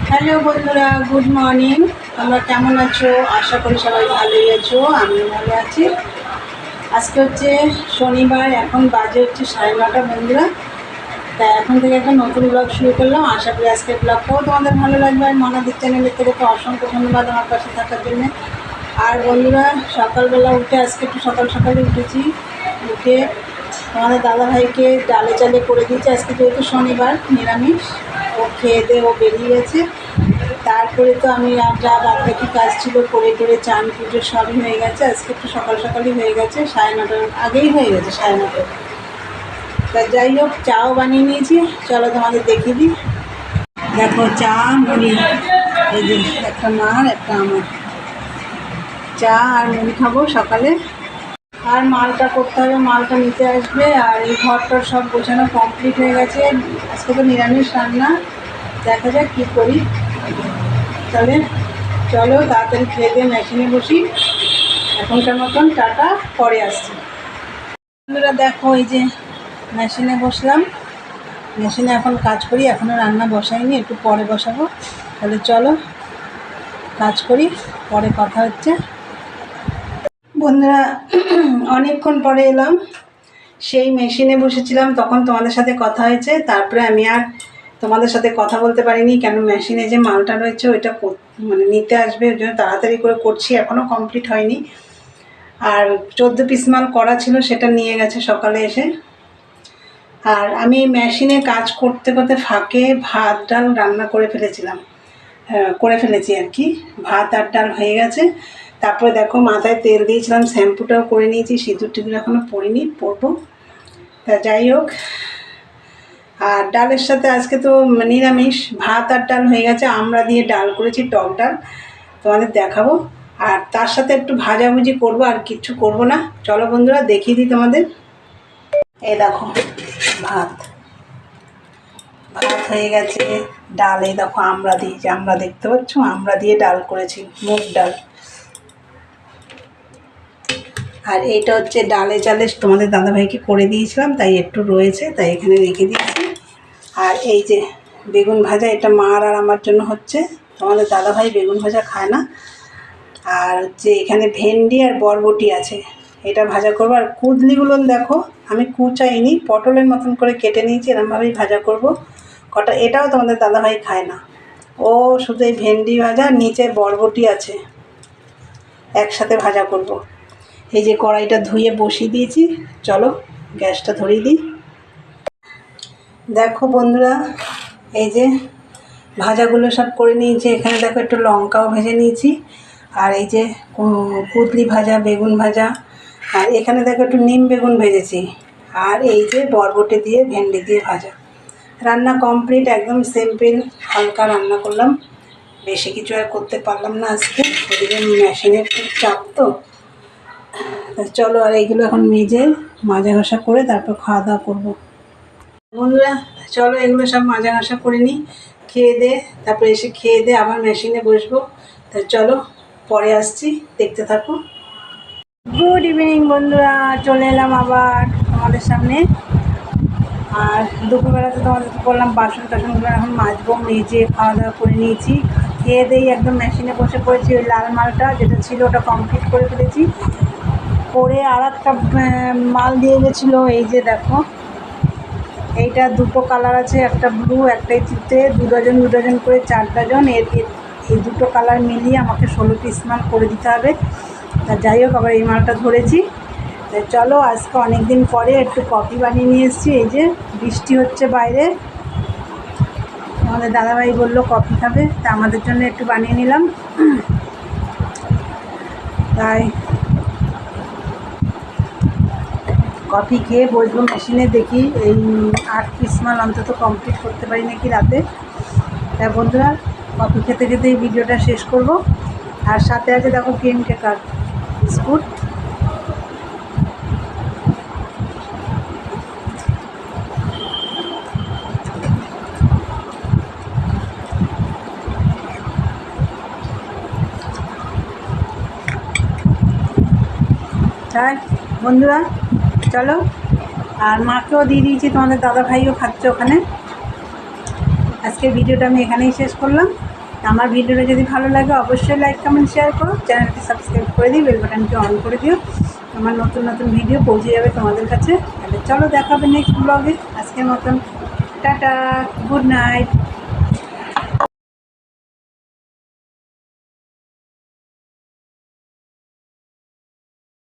Hello বন্ধুরা, good morning. তোমরা কেমন আছো? আশা করি সবাই ভালোই আছো, আমিও ভালো আছি। আজকে হচ্ছে শনিবার, এখন বাজে হচ্ছে 9:30 বন্ধুরা। তা এখন থেকে একটা নতুন ব্লগ শুরু করলাম। আশা করি আজকের ব্লগটাও তোমাদের ভালো লাগবে। আর মনাদের চ্যানেলের থেকে তো অসংখ্য ধন্যবাদ আমার পাশে থাকার জন্য। আর বন্ধুরা, সকালবেলা উঠে আজকে একটু সকালে উঠেছি। উঠে আমাদের দাদাভাইকে ডালে চালে করে দিয়েছে। আজকে যেহেতু শনিবার, নিরামিষ। ও খেয়ে দিয়ে ও বেরিয়ে গেছে। তারপরে তো আমি আর যা বাকি কাজ ছিল করে চান পুজো সবই হয়ে গেছে। আজকে একটু সকালই হয়ে গেছে, 9:30 আগেই হয়ে গেছে, 9:30। তা যাই হোক, চাও বানিয়ে নিয়েছি। চলো তোমাদের দেখিয়ে দিই। দেখো, চা মুড়ি, এই যে একটা মার একটা আমার। চা আর মুড়ি খাবো সকালে। আর মালটা করতে হবে, মালটা নিতে আসবে। আর এই ঘরটার সব গোছানো কমপ্লিট হয়ে গেছে। আজকে তো নিরামিষ রান্না, দেখা যাক কী করি। তাহলে চলো তাড়াতাড়ি খেয়ে দিয়ে মেশিনে বসি। এখনকার মতন টাটা, পরে আসছি। বন্ধুরা দেখো, এই যে মেশিনে বসলাম। মেশিনে এখন কাজ করি, এখনও রান্না বসাইনি, একটু পরে বসাবো। তাহলে চলো কাজ করি, পরে কথা হচ্ছে। বন্ধুরা, অনেকক্ষণ পরে এলাম। সেই মেশিনে বসেছিলাম, তখন তোমাদের সাথে কথা হয়েছে। তারপরে আমি আর তোমাদের সাথে কথা বলতে পারিনি, কেন মেশিনে যে মালটা রয়েছে ওইটা মানে নিতে আসবে, ওই জন্য তাড়াতাড়ি করে করছি, এখনও কমপ্লিট হয়নি। আর 14 পিস মাল করা ছিল, সেটা নিয়ে গেছে সকালে এসে। আর আমি মেশিনে কাজ করতে করতে ফাঁকে ভাত ডাল রান্না করে ফেলেছি আর কি। ভাত আর ডাল হয়ে গেছে। তারপরে দেখো, মাথায় তেল দিয়েছিলাম, শ্যাম্পুটাও করে নিয়েছি, সিঁদুর টিঁদুর এখনও পরিনি, পরবো। তা যাই হোক, আর ডালের সাথে আজকে তো নিরামিষ, ভাত আর ডাল হয়ে গেছে। আমরা দিয়ে ডাল করেছি, টক ডাল, তোমাদের দেখাবো। আর তার সাথে একটু ভাজাভুজি করব, আর কিচ্ছু করব না। চলো বন্ধুরা দেখিয়ে দিই তোমাদের। এই দেখো, ভাত হয়ে গেছে। ডাল এই দেখো, আমরা দেখতে পাচ্ছ, আমরা দিয়ে ডাল করেছি, মুগ ডাল। আর এইটা হচ্ছে ডালে চালে তোমাদের দাদাভাইকে করে দিয়েছিলাম, তাই একটু রয়েছে, তাই এখানে রেখে দিয়েছি। আর এই যে বেগুন ভাজা, এটা মার আর আমার জন্য হচ্ছে। তোমাদের দাদাভাই বেগুন ভাজা খায় না। আর হচ্ছে এখানে ভেন্ডি আর বরবটি আছে, এটা ভাজা করবো। আর কুদলিগুলো দেখো, আমি কুচাইনি, পটলের মতন করে কেটে নিয়েছি, এরমভাবেই ভাজা করব কটা। এটাও তোমাদের দাদাভাই খায় না, ও শুধু এই ভেন্ডি ভাজা, নিচে বরবটি আছে, একসাথে ভাজা করব। এই যে কড়াইটা ধুয়ে বসিয়ে দিয়েছি, চলো গ্যাসটা ধরিয়ে দিই। দেখো বন্ধুরা, এই যে ভাজাগুলো সব করে নিয়েছি। এখানে দেখো একটু লঙ্কাও ভেজে নিয়েছি। আর এই যে কুদলি ভাজা, বেগুন ভাজা। আর এখানে দেখো একটু নিম বেগুন ভেজেছি। আর এই যে বরবটি দিয়ে ভেন্ডি দিয়ে ভাজা। রান্না কমপ্লিট, একদম সিম্পল হালকা রান্না করলাম, বেশি কিছু আর করতে পারলাম না আজকে, ওদিকে মেশিনের খুব চাপ তো। চলো, আর এইগুলো এখন মাজা ঘষা করে তারপর খাওয়া দাওয়া করবো। বন্ধুরা চলো, এগুলো সব মাজা ঘষা করে নিই, খেয়ে দে, তারপরে এসে খেয়ে দে আবার মেশিনে বসবো। তা চলো পরে আসছি, দেখতে থাকো। গুড ইভিনিং বন্ধুরা, চলে এলাম আবার তোমাদের সামনে। আর দুপুরবেলাতে তোমাদের বললাম বাসন টাসনগুলো এখন মাজবো, মেজে খাওয়া দাওয়া করে নিয়েছি। খেয়ে দেই একদম মেশিনে বসে পড়েছি। ওই লাল মালটা যেটা ছিল ওটা কমপ্লিট করে ফেলেছি। করে আর একটা মাল দিয়ে গেছিলো, এই যে দেখো, এইটা দুটো কালার আছে, একটা ব্লু, একটাই চিতে, 2 ডজন করে 4 ডজন। এই দুটো কালার মিলিয়ে আমাকে 16 পিস মাল করে দিতে হবে। তা যাই হোক, আবার এই মালটা ধরেছি। চলো, আজকে অনেক দিন পরে একটু কফি বানিয়ে নিয়ে এসেছি। এই যে বৃষ্টি হচ্ছে বাইরে, আমাদের দাদাভাই বললো কফি খাবে, তা আমাদের জন্য একটু বানিয়ে নিলাম। তাই কফি খেয়ে বসবো মেশিনে, দেখি এই 8 পিস মাল অন্তত কমপ্লিট করতে পারি নাকি রাতে। তাই বন্ধুরা, কফি খেতে খেতে এই ভিডিওটা শেষ করব। আর সাথে আছে দেখো ক্রিম কেকার বিস্কুট। তাই বন্ধুরা চলো, আর মাকেও দিয়ে দিয়েছি, তোমাদের দাদাভাইও খাচ্ছে ওখানে। আজকের ভিডিওটা আমি এখানেই শেষ করলাম। আমার ভিডিওটা যদি ভালো লাগে অবশ্যই লাইক কমেন্ট শেয়ার করো, চ্যানেলটি সাবস্ক্রাইব করে দিও, বেল বাটনটি অন করে দিও, আমার নতুন নতুন ভিডিও পৌঁছে যাবে তোমাদের কাছে। তাহলে চলো দেখা হবে নেক্সট ব্লগে। আজকের মতন টাটা, গুড নাইট।